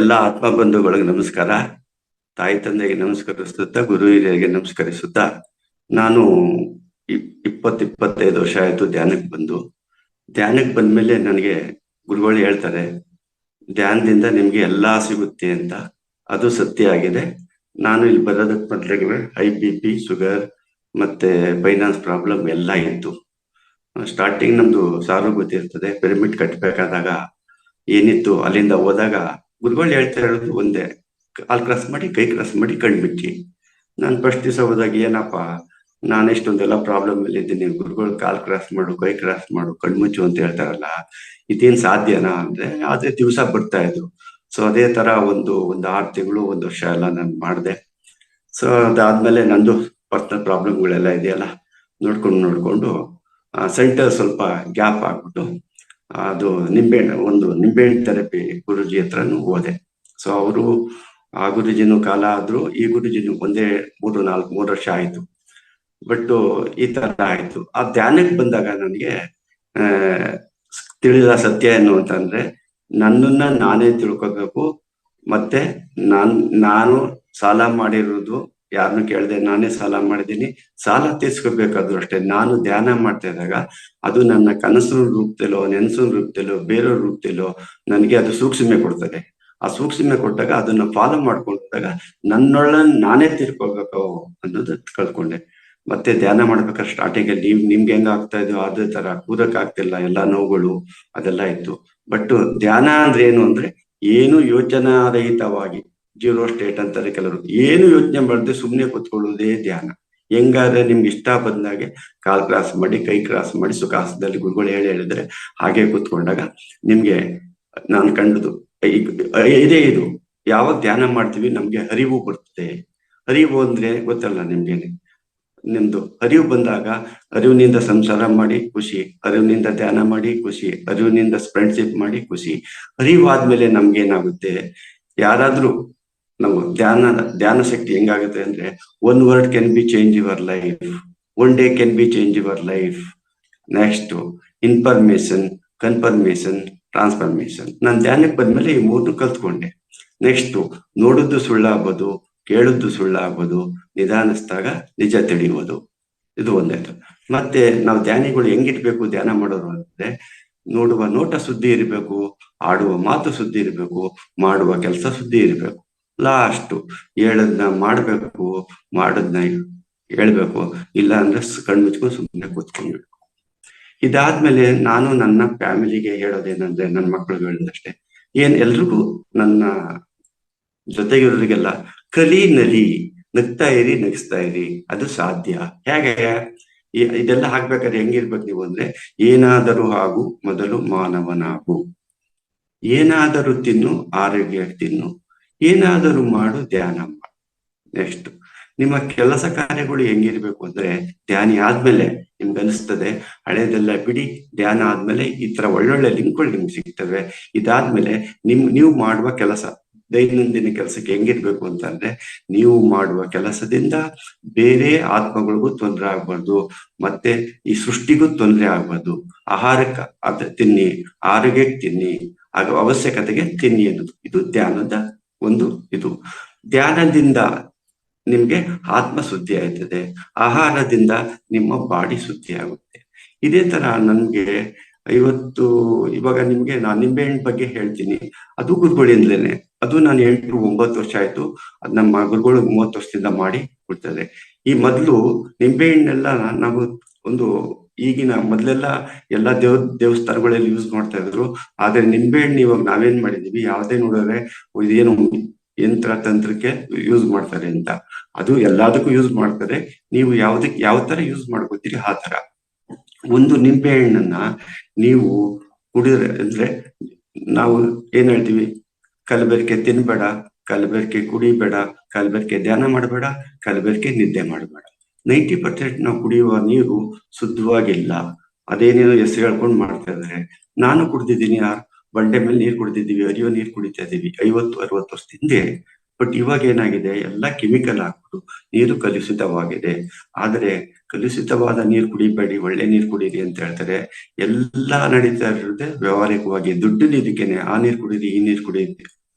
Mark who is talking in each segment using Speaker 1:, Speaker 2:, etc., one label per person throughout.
Speaker 1: ಎಲ್ಲ ಆತ್ಮ ಬಂಧುಗಳಿಗೆ ನಮಸ್ಕಾರ. ತಾಯಿ ತಂದೆಗೆ ನಮಸ್ಕರಿಸುತ್ತಾ, ಗುರು ಹಿರಿಯರಿಗೆ ನಮಸ್ಕರಿಸುತ್ತಾ, ನಾನು 25 ವರ್ಷ ಆಯ್ತು ಧ್ಯಾನಕ್ಕೆ ಬಂದ್ಮೇಲೆ ನನಗೆ ಗುರುಗಳು ಹೇಳ್ತಾರೆ, ಧ್ಯಾನದಿಂದ ನಿಮ್ಗೆ ಎಲ್ಲಾ ಸಿಗುತ್ತೆ ಅಂತ. ಅದು ಸತ್ಯ ಆಗಿದೆ. ನಾನು ಇಲ್ಲಿ ಬರೋದಕ್ಕೆ ಮೊದಲಿಗೆ ಹೈ BP, ಶುಗರ್ ಮತ್ತೆ ಫೈನಾನ್ಸ್ ಪ್ರಾಬ್ಲಮ್ ಎಲ್ಲ ಇತ್ತು. ಸ್ಟಾರ್ಟಿಂಗ್ ನಮ್ದು ಸಾರು ಗೊತ್ತಿರ್ತದೆ, ಪಿರಮಿಡ್ ಕಟ್ಟಬೇಕಾದಾಗ ಏನಿತ್ತು, ಅಲ್ಲಿಂದ ಹೋದಾಗ ಗುರುಗಳು ಹೇಳ್ತಾ ಇರೋದು ಒಂದೇ, ಕಾಲ್ ಕ್ರಾಸ್ ಮಾಡಿ, ಕೈ ಕ್ರಾಸ್ ಮಾಡಿ, ಕಣ್ಬಿಚ್ಚಿ. ನಾನು ಫಸ್ಟ್ ದಿವಸ ಹೋದಾಗ ಏನಪ್ಪ, ನಾನು ಇಷ್ಟೊಂದೆಲ್ಲ ಪ್ರಾಬ್ಲಮ್ ಅಲ್ಲಿ ಇದ್ದೀನಿ, ಗುರುಗಳು ಕಾಲ್ ಕ್ರಾಸ್ ಮಾಡು, ಕೈ ಕ್ರಾಸ್ ಮಾಡು, ಕಣ್ಮುಚ್ಚು ಅಂತ ಹೇಳ್ತಾರಲ್ಲ, ಇದೇನ್ ಸಾಧ್ಯನಾ ಅಂದ್ರೆ, ಆದ್ರೆ ದಿವಸ ಬರ್ತಾ ಇದ್ರು. ಸೊ ಅದೇ ತರ ಒಂದು 6 ತಿಂಗಳು, 1 ವರ್ಷ ಎಲ್ಲ ನಾನು ಮಾಡಿದೆ. ಸೊ ಅದಾದ್ಮೇಲೆ ನಂದು ಪರ್ಸನಲ್ ಪ್ರಾಬ್ಲಮ್ಗಳೆಲ್ಲ ಇದೆಯಲ್ಲ, ನೋಡ್ಕೊಂಡು ಸೆಂಟರ್ ಸ್ವಲ್ಪ ಗ್ಯಾಪ್ ಆಗ್ಬಿಟ್ಟು, ಅದು ನಿಂಬೆಹಣ್ಣು ಥೆರಪಿ ಗುರುಜಿ ಹತ್ರನು ಹೋದೆ. ಸೊ ಅವರು ಆ ಗುರುಜಿನೂ ಕಾಲ ಆದ್ರು, ಈ ಗುರುಜಿನೂ ಒಂದೇ 3 ವರ್ಷ ಆಯ್ತು. ಬಟ್ ಈ ತರ ಆಯ್ತು. ಆ ಧ್ಯಾನಕ್ಕೆ ಬಂದಾಗ ನನಗೆ ತಿಳಿದ ಸತ್ಯ ಏನು ಅಂತಂದ್ರೆ, ನನ್ನನ್ನ ನಾನೇ ತಿಳ್ಕೊಬೇಕು. ಮತ್ತೆ ನಾನು ಸಾಲ ಮಾಡಿರೋದು ಯಾರನ್ನು ಕೇಳದೆ ನಾನೇ ಸಾಲ ಮಾಡಿದ್ದೀನಿ. ಸಾಲ ತೀರ್ಸ್ಕೋಬೇಕಾದ್ರು ಅಷ್ಟೇ. ನಾನು ಧ್ಯಾನ ಮಾಡ್ತಾ ಇದ್ದಾಗ ಅದು ನನ್ನ ಕನಸಿನ ರೂಪದಲ್ಲೋ, ನೆನಸಿನ ರೂಪದಲ್ಲೋ, ಬೇರೆ ರೂಪದಲ್ಲೋ ನನಗೆ ಅದು ಸೂಕ್ಷ್ಮೆ ಕೊಡ್ತದೆ. ಆ ಸೂಕ್ಷ್ಮೆ ಕೊಟ್ಟಾಗ ಅದನ್ನ ಫಾಲೋ ಮಾಡ್ಕೊಂಡಾಗ ನನ್ನೊಳನ್ ನಾನೇ ತಿರ್ಕೋಬೇಕು ಅನ್ನೋದು ಕಲ್ತ್ಕೊಂಡೆ. ಮತ್ತೆ ಧ್ಯಾನ ಮಾಡ್ಬೇಕಾದ್ರೆ ಸ್ಟಾರ್ಟಿಂಗ್ ಅಲ್ಲಿ ನಿಮ್ಗೆ ಹೆಂಗ ಆಗ್ತಾ ಇದೆಯೋ ಅದೇ ತರ ಕೂರಕ್ ಆಗ್ತಿಲ್ಲ, ಎಲ್ಲಾ ನೋವುಗಳು ಅದೆಲ್ಲ ಇತ್ತು. ಬಟ್ ಧ್ಯಾನ ಅಂದ್ರೆ ಏನು ಅಂದ್ರೆ, ಏನು ಯೋಚನಾರಹಿತವಾಗಿ, ಜೀರೋ ಸ್ಟೇಟ್ ಅಂತಾರೆ ಕೆಲವರು, ಏನು ಯೋಚನೆ ಮಾಡದೆ ಸುಮ್ನೆ ಕೂತ್ಕೊಳ್ಳುವುದೇ ಧ್ಯಾನ. ಹೆಂಗಾದ್ರೆ ನಿಮ್ಗೆ ಇಷ್ಟ ಬಂದಾಗೆ ಕಾಲ್ ಕ್ರಾಸ್ ಮಾಡಿ, ಕೈ ಕ್ರಾಸ್ ಮಾಡಿ, ಸುಖಾಸನದಲ್ಲಿ ಗುರುಗಳು ಹೇಳಿದ್ರೆ ಹಾಗೆ ಕೂತ್ಕೊಂಡಾಗ ನಿಮ್ಗೆ ನಾನು ಕಂಡುದು ಇದು ಯಾವಾಗ ಧ್ಯಾನ ಮಾಡ್ತೀವಿ ನಮ್ಗೆ ಅರಿವು ಬರ್ತದೆ. ಅರಿವು ಅಂದ್ರೆ ಗೊತ್ತಲ್ಲ ನಿಮ್ಗೇನೆ, ನಿಮ್ದು ಅರಿವು ಬಂದಾಗ, ಅರಿವಿನಿಂದ ಸಂಸಾರ ಮಾಡಿ ಖುಷಿ, ಅರಿವಿನಿಂದ ಧ್ಯಾನ ಮಾಡಿ ಖುಷಿ, ಅರಿವಿನಿಂದ ಫ್ರೆಂಡ್ಶಿಪ್ ಮಾಡಿ ಖುಷಿ. ಅರಿವಾದ್ಮೇಲೆ ನಮ್ಗೇನಾಗುತ್ತೆ, ಯಾರಾದ್ರೂ ನಾವು ಧ್ಯಾನ ಶಕ್ತಿ ಹೆಂಗಾಗುತ್ತೆ ಅಂದ್ರೆ, 1 word can be change your life, 1 day can be change your life. Next information, confirmation, transformation. ನಾನು ಧ್ಯಾನಕ್ಕೆ ಬಂದ್ಮೇಲೆ ಈ 3 ಕಲ್ತ್ಕೊಂಡೆ. ನೆಕ್ಸ್ಟ್ ನೋಡುದು ಸುಳ್ಳಾಗ್ಬೋದು, ಕೇಳುದು ಸುಳ್ಳಾಗ್ಬೋದು, ನಿಧಾನಿಸಿದಾಗ ನಿಜ ತಿಳಿಯುವುದು. ಇದು ಒಂದಾಯ್ತು. ಮತ್ತೆ ನಾವು ಧ್ಯಾನಿಗಳು ಹೆಂಗಿರ್ಬೇಕು ಧ್ಯಾನ ಮಾಡೋರು ಅಂದ್ರೆ, ನೋಡುವ ನೋಟ ಸುದ್ದಿ ಇರಬೇಕು, ಆಡುವ ಮಾತು ಸುದ್ದಿ ಇರಬೇಕು, ಮಾಡುವ ಕೆಲಸ ಸುದ್ದಿ ಇರಬೇಕು. ಲಾಸ್ಟ್ ಹೇಳದ್ನ ಮಾಡ್ಬೇಕು, ಮಾಡೋದ್ನ ಹೇಳ್ಬೇಕು, ಇಲ್ಲ ಅಂದ್ರೆ ಕಣ್ಮುಚ್ಕೊಂಡು ಸುಮ್ಮನೆ ಕೂತ್ಕೊಂಡ್ಬೇಕು. ಇದಾದ್ಮೇಲೆ ನಾನು ನನ್ನ ಫ್ಯಾಮಿಲಿಗೆ ಹೇಳೋದೇನಂದ್ರೆ, ನನ್ನ ಮಕ್ಕಳಿಗೆ ಹೇಳೋದಷ್ಟೇ, ಎಲ್ರಿಗೂ ನನ್ನ ಜೊತೆಗಿರೋರಿಗೆಲ್ಲ ಕಲಿ ನಲಿ, ನಗ್ತಾ ಇರಿ, ನಗಿಸ್ತಾ ಇರಿ, ಅದು ಸಾಧ್ಯ. ಹೇಗೆ ಇದೆಲ್ಲ ಆಗ್ಬೇಕಾದ್ರೆ ಹೆಂಗಿರ್ಬೇಕು ನೀವು ಅಂದ್ರೆ, ಏನಾದರೂ ಆಗು ಮೊದಲು ಮಾನವನಾಗು, ಏನಾದರೂ ತಿನ್ನು ಆರೋಗ್ಯ ತಿನ್ನು, ಏನಾದರೂ ಮಾಡು ಧ್ಯಾನ ಮಾಡು. ನೆಕ್ಸ್ಟ್ ನಿಮ್ಮ ಕೆಲಸ ಕಾರ್ಯಗಳು ಹೆಂಗಿರ್ಬೇಕು ಅಂದ್ರೆ, ಧ್ಯಾನ ಆದ್ಮೇಲೆ ನಿಮ್ಗೆ ಅನಿಸ್ತದೆ ಹಳೇದೆಲ್ಲ ಬಿಡಿ, ಧ್ಯಾನ ಆದ್ಮೇಲೆ ಈ ತರ ಒಳ್ಳೊಳ್ಳೆ ಲಿಂಕ್ಗಳು ನಿಮ್ಗೆ ಸಿಗ್ತವೆ. ಇದಾದ್ಮೇಲೆ ನೀವು ಮಾಡುವ ಕೆಲಸ, ದೈನಂದಿನ ಕೆಲಸಕ್ಕೆ ಹೆಂಗಿರ್ಬೇಕು ಅಂತಂದ್ರೆ, ನೀವು ಮಾಡುವ ಕೆಲಸದಿಂದ ಬೇರೆ ಆತ್ಮಗಳಿಗೂ ತೊಂದರೆ ಆಗ್ಬಾರ್ದು, ಮತ್ತೆ ಈ ಸೃಷ್ಟಿಗೂ ತೊಂದರೆ ಆಗ್ಬಾರ್ದು. ಆಹಾರಕ್ಕೆ ಅದ ತಿನ್ನಿ, ಆರೋಗ್ಯಕ್ಕೆ ತಿನ್ನಿ, ಆಗ ಅವಶ್ಯಕತೆಗೆ ತಿನ್ನಿ ಅನ್ನೋದು ಇದು ಧ್ಯಾನದ ಒಂದು ಇದು. ಧ್ಯಾನದಿಂದ ನಿಮ್ಗೆ ಆತ್ಮ ಶುದ್ಧಿ ಆಯ್ತದೆ, ಆಹಾರದಿಂದ ನಿಮ್ಮ ಬಾಡಿ ಶುದ್ಧಿ ಆಗುತ್ತೆ. ಇದೇ ತರ ನನ್ಗೆ ಇವಾಗ ನಿಮ್ಗೆ ನಾನು ನಿಂಬೆಹಣ್ಣು ಬಗ್ಗೆ ಹೇಳ್ತೀನಿ. ಅದು ಗುರುಗಳಿಂದಲೇನೆ. ಅದು ನಾನು 8-9 ವರ್ಷ ಆಯ್ತು. ಅದ್ ನಮ್ಮ ಗುರುಗಳು 30 ವರ್ಷದಿಂದ ಮಾಡಿ ಕೊಡ್ತಾರೆ. ಈ ಮೊದ್ಲು ನಿಂಬೆಹಣ್ಣೆಲ್ಲ ನಾವು ಒಂದು ಈಗಿನ ಮೊದ್ಲೆಲ್ಲ ಎಲ್ಲಾ ದೇವಸ್ಥಾನಗಳಲ್ಲಿ ಯೂಸ್ ಮಾಡ್ತಾ ಇದ್ರು. ಆದ್ರೆ ನಿಂಬೆಹಣ್ಣು ಇವಾಗ ನಾವೇನ್ ಮಾಡಿದೀವಿ, ಯಾವ್ದೇ ನೋಡಿದ್ರೆ ಇದೇನು ಯಂತ್ರ ತಂತ್ರಕ್ಕೆ ಯೂಸ್ ಮಾಡ್ತಾರೆ ಅಂತ. ಅದು ಎಲ್ಲದಕ್ಕೂ ಯೂಸ್ ಮಾಡ್ತಾರೆ. ನೀವು ಯಾವ ತರ ಯೂಸ್ ಮಾಡ್ಕೋತೀರಿ ಆ ತರ. ಒಂದು ನಿಂಬೆ ಹಣ್ಣನ್ನ ನೀವು ಕುಡಿದ್ರೆ ಅಂದ್ರೆ, ನಾವು ಏನ್ ಹೇಳ್ತೀವಿ, ಕಲಬೆರಕೆ ತಿನ್ಬೇಡ, ಕಲಬೆರಕೆ ಕುಡಿಬೇಡ, ಕಲಬೆರಕೆ ಧ್ಯಾನ ಮಾಡಬೇಡ, ಕಲಬೆರಕೆ ನಿದ್ದೆ ಮಾಡಬೇಡ. 90% ನಾವು ಕುಡಿಯುವ ನೀರು ಶುದ್ಧವಾಗಿಲ್ಲ. ಅದೇನೇನೋ ಹೆಸರು ಹೇಳ್ಕೊಂಡು ಮಾಡ್ತಾ ಇದಾರೆ. ನಾನು ಕುಡ್ದಿದ್ದೀನಿ, ಬಂಡೆ ಮೇಲೆ ನೀರು ಕುಡಿದಿದ್ದೀವಿ, ಹರಿಯೋ ನೀರು ಕುಡಿತಾ ಇದೀವಿ 50-60 ವರ್ಷದ ಹಿಂದೆ. ಬಟ್ ಇವಾಗ ಏನಾಗಿದೆ, ಎಲ್ಲ ಕೆಮಿಕಲ್ ಹಾಕ್ಬಿಟ್ಟು ನೀರು ಕಲುಷಿತವಾಗಿದೆ. ಆದ್ರೆ ಕಲುಷಿತವಾದ ನೀರು ಕುಡಿಬೇಡಿ, ಒಳ್ಳೆ ನೀರು ಕುಡೀರಿ ಅಂತ ಹೇಳ್ತಾರೆ. ಎಲ್ಲಾ ನಡೀತಾ ಇರೋದೇ ವ್ಯವಹಾರಿಕವಾಗಿ ದುಡ್ಡು ಇದಕ್ಕೇನೆ. ಆ ನೀರು ಕುಡೀರಿ, ಈ ನೀರು ಕುಡೀರಿ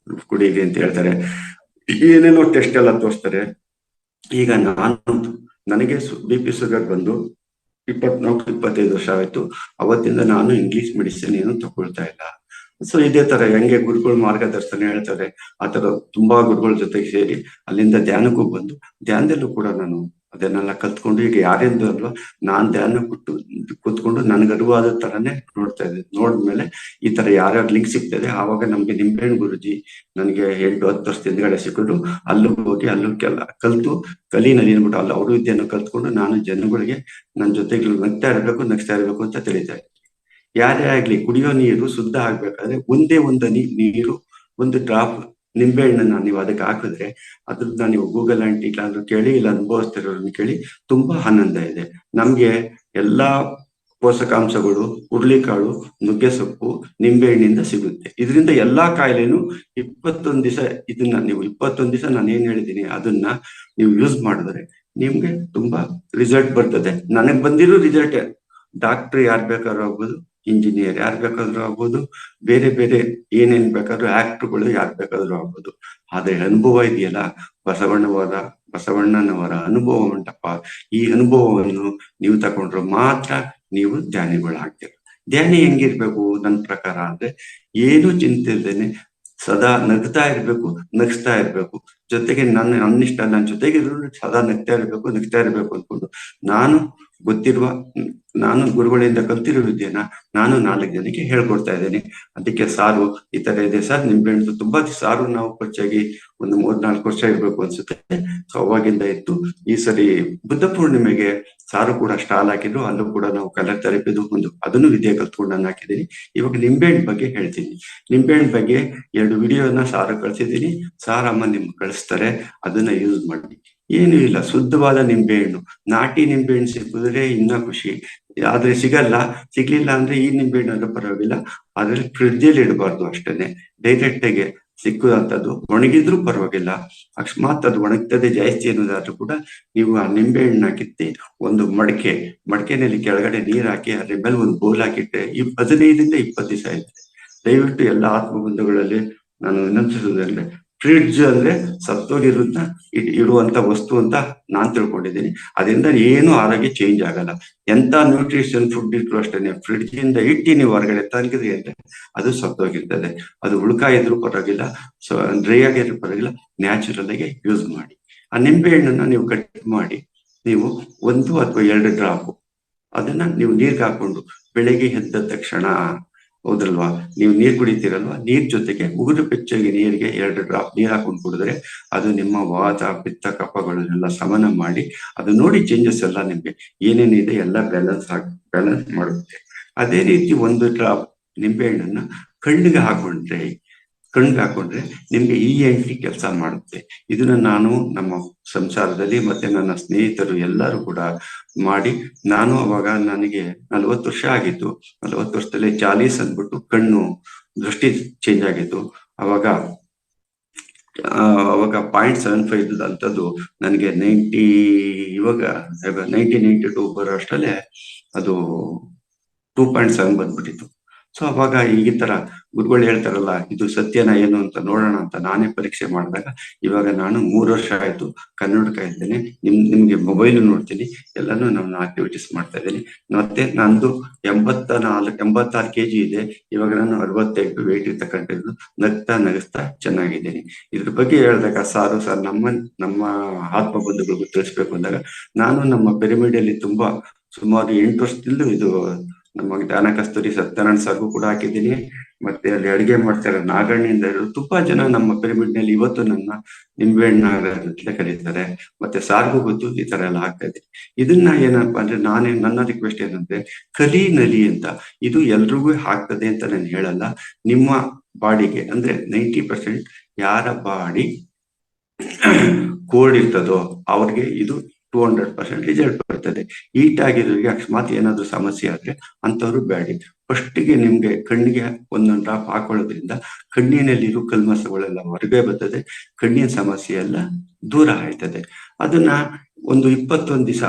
Speaker 1: ಕುಡೀರಿ ಅಂತ ಹೇಳ್ತಾರೆ, ಏನೇನೋ ಟೆಸ್ಟ್ ಎಲ್ಲ ತೋರಿಸ್ತಾರೆ. ಈಗ ನನಗೆ BP ಶುಗರ್ ಬಂದು 24-25 ವರ್ಷ ಆಯ್ತು. ಅವತ್ತಿಂದ ನಾನು ಇಂಗ್ಲಿಷ್ ಮೆಡಿಸಿನ್ ಏನು ತಗೊಳ್ತಾ ಇಲ್ಲ. ಸೊ ಇದೇ ತರ ಹೆಂಗೆ ಗುರುಗಳ ಮಾರ್ಗದರ್ಶನ ಹೇಳ್ತಾರೆ ಆ ತರ ತುಂಬಾ ಗುರುಗಳ ಜೊತೆಗೆ ಸೇರಿ ಅಲ್ಲಿಂದ ಧ್ಯಾನಕ್ಕೂ ಬಂದು, ಧ್ಯಾನದಲ್ಲೂ ಕೂಡ ನಾನು ಅದನ್ನೆಲ್ಲ ಕಲ್ತ್ಕೊಂಡು ಈಗ ಯಾರಿಂದ ಅಲ್ವಾ ನಾನ್ ಧ್ಯಾನ ಕೂತ್ಕೊಂಡು ನನ್ಗೆ ಅರಿವಾದ ತರನೇ ನೋಡ್ತಾ ಇದ್ದೆ. ನೋಡ್ಮೇಲೆ ಈ ತರ ಯಾರ್ಯಾರು ಲಿಂಕ್ ಸಿಗ್ತದೆ, ಆವಾಗ ನಮ್ಗೆ ನಿಂಬೆಹಣ್ಣು ಗುರುಜಿ ನನಗೆ 8-10 ವರ್ಷದ ಹಿಂದ್ಗಡೆ ಸಿಕ್ಕಿದ್ರು. ಅಲ್ಲೂ ಹೋಗಿ ಅಲ್ಲೂ ಕಲ್ತು ಕಲೀನಲ್ಲಿ ಅಂದ್ಬಿಟ್ಟು ಅಲ್ಲಿ ಅವರು ವಿದ್ಯೆಯನ್ನು ಕಲ್ತ್ಕೊಂಡು ನಾನು ಜನಗಳಿಗೆ ನನ್ನ ಜೊತೆಗೆ ನಗ್ತಾ ಇರ್ಬೇಕು ಅಂತ ತಿಳಿತಾ ಇದ್ದೆ. ಯಾರೇ ಆಗ್ಲಿ ಕುಡಿಯೋ ನೀರು ಶುದ್ಧ ಆಗ್ಬೇಕಾದ್ರೆ ಒಂದೇ ಒಂದು ನೀರು, ಒಂದು ಡ್ರಾಪ್ ನಿಂಬೆ ಹಣ್ಣನ್ನ ನೀವು ಅದಕ್ಕೆ ಹಾಕಿದ್ರೆ ಅದ್ರನ್ನ ನೀವು ಗೂಗಲ್ ಆಂಟಿ ಇಲ್ಲಾಂದ್ರೂ ಕೇಳಿ, ಇಲ್ಲ ಅನುಭವಿಸ್ತಿರೋರನ್ನ ಕೇಳಿ, ತುಂಬಾ ಆನಂದ ಇದೆ. ನಮ್ಗೆ ಎಲ್ಲಾ ಪೋಷಕಾಂಶಗಳು ಹುರುಳಿಕಾಳು, ನುಗ್ಗೆ ಸೊಪ್ಪು, ನಿಂಬೆ ಹಣ್ಣಿಂದ ಸಿಗುತ್ತೆ. ಇದರಿಂದ ಎಲ್ಲಾ ಕಾಯಿಲೆನು 21 ದಿವಸ ಇದನ್ನ ನೀವು 21 ದಿವಸ ನಾನು ಏನ್ ಹೇಳಿದೀನಿ ಅದನ್ನ ನೀವು ಯೂಸ್ ಮಾಡಿದ್ರೆ ನಿಮ್ಗೆ ತುಂಬಾ ರಿಸಲ್ಟ್ ಬರ್ತದೆ. ನನಗ್ ಬಂದಿರೋ ರಿಸಲ್ಟ್, ಡಾಕ್ಟರ್ ಯಾರು ಬೇಕಾದ್ರೂ ಆಗ್ಬೋದು, ಇಂಜಿನಿಯರ್ ಯಾರು ಬೇಕಾದ್ರೂ ಆಗ್ಬೋದು, ಬೇರೆ ಬೇರೆ ಏನೇನ್ ಬೇಕಾದ್ರೂ ಆಕ್ಟರ್ಗಳು ಯಾರು ಬೇಕಾದ್ರೂ ಆಗ್ಬೋದು. ಆದ್ರೆ ಅನುಭವ ಇದೆಯಲ್ಲ, ಬಸವಣ್ಣನವರ ಅನುಭವ ಉಂಟಪ್ಪ, ಈ ಅನುಭವವನ್ನು ನೀವು ತಗೊಂಡ್ರೆ ಮಾತ್ರ ನೀವು ಧ್ಯಾನಿಗಳಾಗ್ತೀರ. ಧ್ಯಾನಿ ಹೆಂಗಿರ್ಬೇಕು ನನ್ನ ಪ್ರಕಾರ ಅಂದ್ರೆ, ಏನು ಚಿಂತೆ ಇಲ್ದೇನೆ ಸದಾ ನಗ್ತಾ ಇರ್ಬೇಕು, ನಗಿಸ್ತಾ ಇರ್ಬೇಕು. ಜೊತೆಗೆ ನನ್ನಿಷ್ಟ ನನ್ನ ಜೊತೆಗೆ ಸದಾ ನಗ್ತಾ ಇರ್ಬೇಕು ಅನ್ಕೊಂಡು ನಾನು ಗುರುಗಳಿಂದ ಕಲ್ತಿರೋ ವಿದ್ಯೆನ ನಾನು 4 ಜನಕ್ಕೆ ಹೇಳ್ಕೊಡ್ತಾ ಇದ್ದೇನೆ. ಅದಕ್ಕೆ ಸಾರು ಈ ತರ ಇದೆ ಸರ್, ನಿಂಬೆಹಣ್ಣು ತುಂಬಾ ಸಾರು ನಾವು ಖರ್ಚಾಗಿ ಒಂದು 3-4 ವರ್ಷ ಇರ್ಬೇಕು ಅನ್ಸುತ್ತೆ. ಸೊ ಅವಾಗಿಂದ ಇತ್ತು. ಈ ಸರಿ ಬುದ್ಧ ಪೂರ್ಣಿಮೆಗೆ ಸಾರು ಕೂಡ ಸ್ಟಾಲ್ ಹಾಕಿದ್ರು, ಅಲ್ಲೂ ಕೂಡ ನಾವು ಕಲರ್ ಥೆರಪಿದು ಅದನ್ನು ವಿದ್ಯೆ ಕಲ್ತ್ಕೊಂಡು ನಾನು ಹಾಕಿದ್ದೀನಿ. ಇವಾಗ ನಿಂಬೆಹಣ್ಣು ಬಗ್ಗೆ ಹೇಳ್ತೀನಿ. ನಿಂಬೆಹಣ್ಣು ಬಗ್ಗೆ 2 ವಿಡಿಯೋನ ಸಾರು ಕಳ್ಸಿದ್ದೀನಿ. ಸಾರಮ್ಮ ನಿಮ್ಗೆ ಕಳಿಸ್ತಾರೆ, ಅದನ್ನ ಯೂಸ್ ಮಾಡಿ. ಏನು ಇಲ್ಲ, ಶುದ್ಧವಾದ ನಿಂಬೆಹಣ್ಣು, ನಾಟಿ ನಿಂಬೆಹಣ್ಣು ಸಿಕ್ಕಿದ್ರೆ ಇನ್ನ ಖುಷಿ. ಆದ್ರೆ ಸಿಗ್ಲಿಲ್ಲ ಅಂದ್ರೆ ಈ ನಿಂಬೆಹಣ್ಣು ಪರವಾಗಿಲ್ಲ, ಅದ್ರಲ್ಲಿ ಫ್ರಿಡ್ಜಲ್ಲಿ ಇಡಬಾರ್ದು ಅಷ್ಟೇನೆ. ಡೈರೆಕ್ಟ್ ಆಗಿ ಸಿಕ್ಕುವಂಥದ್ದು ಒಣಗಿದ್ರು ಪರವಾಗಿಲ್ಲ. ಅಕಸ್ಮಾತ್ ಅದು ಒಣಗ್ತದೆ ಜಾಸ್ತಿ ಅನ್ನೋದಾದ್ರೂ ಕೂಡ ನೀವು ಆ ನಿಂಬೆಹಣ್ಣು ಕಿತ್ತಿ ಒಂದು ಮಡಕೆನಲ್ಲಿ ಕೆಳಗಡೆ ನೀರ್ ಹಾಕಿ ಅದ್ರ ಮೇಲೆ ಒಂದು ಬೋಲ್ ಹಾಕಿಟ್ಟೆ 15-20 ದಿವಸ ಇರ್ತದೆ. ದಯವಿಟ್ಟು ಎಲ್ಲ ಆತ್ಮಬಂಧುಗಳಲ್ಲಿ ನಾನು ವಿನಂತಿಸುವುದಂದ್ರೆ, ಫ್ರಿಡ್ಜ್ ಅಂದ್ರೆ ಸತ್ತೋಗಿರೋದನ್ನ ಇಡುವಂತ ವಸ್ತು ಅಂತ ನಾನ್ ತಿಳ್ಕೊಂಡಿದ್ದೀನಿ. ಅದರಿಂದ ಏನು ಆರೋಗ್ಯ ಚೇಂಜ್ ಆಗಲ್ಲ. ಎಂತ ನ್ಯೂಟ್ರಿಷನ್ ಫುಡ್ ಇಟ್ರು ಅಷ್ಟೇನೆ, ಫ್ರಿಡ್ಜ್ ಇಂದ ಇಟ್ಟು ನೀವು ಹೊರಗಡೆ ತಂಗಿದ್ರಿ ಅಂದ್ರೆ ಅದು ಸತ್ತೋಗಿರ್ತದೆ. ಅದು ಉಳ್ಕಾಯಿ ಇದ್ರೂ ಪರವಾಗಿಲ್ಲ, ಸೊ ಡ್ರೈ ಆಗಿದ್ರು ಪರವಾಗಿಲ್ಲ, ನ್ಯಾಚುರಲ್ ಆಗಿ ಯೂಸ್ ಮಾಡಿ. ಆ ನಿಂಬೆ ಹಣ್ಣನ್ನ ನೀವು ಕಟ್ ಮಾಡಿ ನೀವು 1 ಅಥವಾ 2 ಡ್ರಾಪ್ ಅದನ್ನ ನೀವು ನೀರ್ಗೆ ಹಾಕೊಂಡು ಬೆಳಿಗ್ಗೆ ಎದ್ದ ತಕ್ಷಣ, ಹೌದಲ್ವಾ, ನೀವು ನೀರ್ ಕುಡಿತೀರಲ್ವಾ, ನೀರ್ ಜೊತೆಗೆ ಉಗುರು ಬೆಚ್ಚಗೆ ನೀರಿಗೆ 2 ಡ್ರಾಪ್ ನೀರ್ ಹಾಕೊಂಡು ಕುಡಿದ್ರೆ ಅದು ನಿಮ್ಮ ವಾತ ಪಿತ್ತ ಕಫಗಳನ್ನೆಲ್ಲ ಸಮನ ಮಾಡಿ, ಅದು ನೋಡಿ ಚೇಂಜಸ್ ಎಲ್ಲ ನಿಮ್ಗೆ ಏನೇನಿದೆ ಎಲ್ಲ ಬ್ಯಾಲೆನ್ಸ್ ಮಾಡುತ್ತೆ. ಅದೇ ರೀತಿ 1 ಡ್ರಾಪ್ ನಿಂಬೆ ಹಣ್ಣನ್ನ ಕಣ್ಣಿಗೆ ಹಾಕೊಂಡ್ರೆ ನಿಮ್ಗೆ ENT ಕೆಲಸ ಮಾಡುತ್ತೆ. ಇದನ್ನ ನಾನು ನಮ್ಮ ಸಂಸಾರದಲ್ಲಿ ಮತ್ತೆ ನನ್ನ ಸ್ನೇಹಿತರು ಎಲ್ಲರೂ ಕೂಡ ಮಾಡಿ, ನಾನು ಅವಾಗ ನನಗೆ 40 ವರ್ಷ ಆಗಿತ್ತು. 40 ವರ್ಷದಲ್ಲಿ 40 ಅಂದ್ಬಿಟ್ಟು ಕಣ್ಣು ದೃಷ್ಟಿ ಚೇಂಜ್ ಆಗಿತ್ತು. ಅವಾಗ 0.75 ಅಂತದ್ದು ನನಗೆ 1992 ಬರೋ ಅಷ್ಟರಲ್ಲೇ ಅದು 2.7 ಬಂದ್ಬಿಟ್ಟಿತ್ತು. ಸೊ ಅವಾಗ ಈ ತರ ಗುರುಗಳು ಹೇಳ್ತಾರಲ್ಲ, ಇದು ಸತ್ಯನ ಏನು ಅಂತ ನೋಡೋಣ ಅಂತ ನಾನೇ ಪರೀಕ್ಷೆ ಮಾಡಿದಾಗ ಇವಾಗ ನಾನು 3 ವರ್ಷ ಆಯ್ತು ಕನ್ನಡಕ ಇದ್ದೇನೆ. ನಿಮ್ಗೆ ಮೊಬೈಲ್ ನೋಡ್ತೀನಿ, ಎಲ್ಲಾನು ನಾನು ಆಕ್ಟಿವಿಟೀಸ್ ಮಾಡ್ತಾ ಇದ್ದೀನಿ. ಮತ್ತೆ ನಂದು 86 kg ಇದೆ. ಇವಾಗ ನಾನು 65 ವೇಟ್ ಇರ್ತಕ್ಕಂಥದ್ದು, ನಗಿಸ್ತಾ ಚೆನ್ನಾಗಿದ್ದೀನಿ. ಇದ್ರ ಬಗ್ಗೆ ಹೇಳಿದಾಗ ಸರ್ ನಮ್ಮ ಆತ್ಮ ಬಂಧುಗಳಿಗೂ ತಿಳಿಸ್ಬೇಕು ಅಂದಾಗ, ನಾನು ನಮ್ಮ ಪಿರಮಿಡ್ ಅಲ್ಲಿ ಸುಮಾರು 8 ವರ್ಷದಿಂದ ಇದು ನಮ್ಮ ಜ್ಞಾನ ಕಸ್ತೂರಿ ಸತ್ಯನಾರಾಯಣ ಸರ್ಗೂ ಕೂಡ ಹಾಕಿದ್ದೀನಿ. ಮತ್ತೆ ಅಲ್ಲಿ ಅಡಿಗೆ ಮಾಡ್ತಾರೆ ನಾಗಣ್ಣಿಂದ ತುಂಬಾ ಜನ ನಮ್ಮ ಪಿರಮಿಡ್ ನಲ್ಲಿ ಇವತ್ತು ನನ್ನ ನಿಂಬೆಹಣ್ಣು ಅಂತ ಕರೀತಾರೆ. ಮತ್ತೆ ಸಾರ್ಗೂ ಗೊತ್ತು ಈ ತರ ಎಲ್ಲ ಆಗ್ತಾ ಇದೆ. ಇದನ್ನ ಏನಪ್ಪಾ ಅಂದ್ರೆ, ನನ್ನ ರಿಕ್ವೆಸ್ಟ್ ಏನಂದ್ರೆ, ನಲಿ ಅಂತ ಇದು ಎಲ್ರಿಗೂ ಆಗ್ತದೆ ಅಂತ ನಾನು ಹೇಳಲ್ಲ. ನಿಮ್ಮ ಬಾಡಿಗೆ ಅಂದ್ರೆ 90% ಯಾರ ಬಾಡಿ ಕೋಲ್ಡ್ ಇರ್ತದೋ ಅವ್ರಿಗೆ ಇದು 200% ರಿಸಲ್ಟ್ ಬರ್ತದೆ. ಹೀಟ್ ಆಗಿರೋರಿಗೆ ಅಕಸ್ಮಾತ್ ಏನಾದ್ರು ಸಮಸ್ಯೆ ಆದ್ರೆ ಅಂತವ್ರು ಬ್ಯಾಡಿ. ಫಸ್ಟಿಗೆ ನಿಮ್ಗೆ ಕಣ್ಣಿಗೆ 1 ಡ್ರಾಪ್ ಹಾಕೊಳ್ಳೋದ್ರಿಂದ ಕಣ್ಣಿನಲ್ಲಿರೋ ಕಲ್ಮಸಗಳೆಲ್ಲ ಹೊರಗೆ ಬರ್ತದೆ, ಕಣ್ಣಿನ ಸಮಸ್ಯೆ ಎಲ್ಲ ದೂರ ಆಯ್ತದೆ. ಅದನ್ನ ಒಂದು 21 ದಿವಸ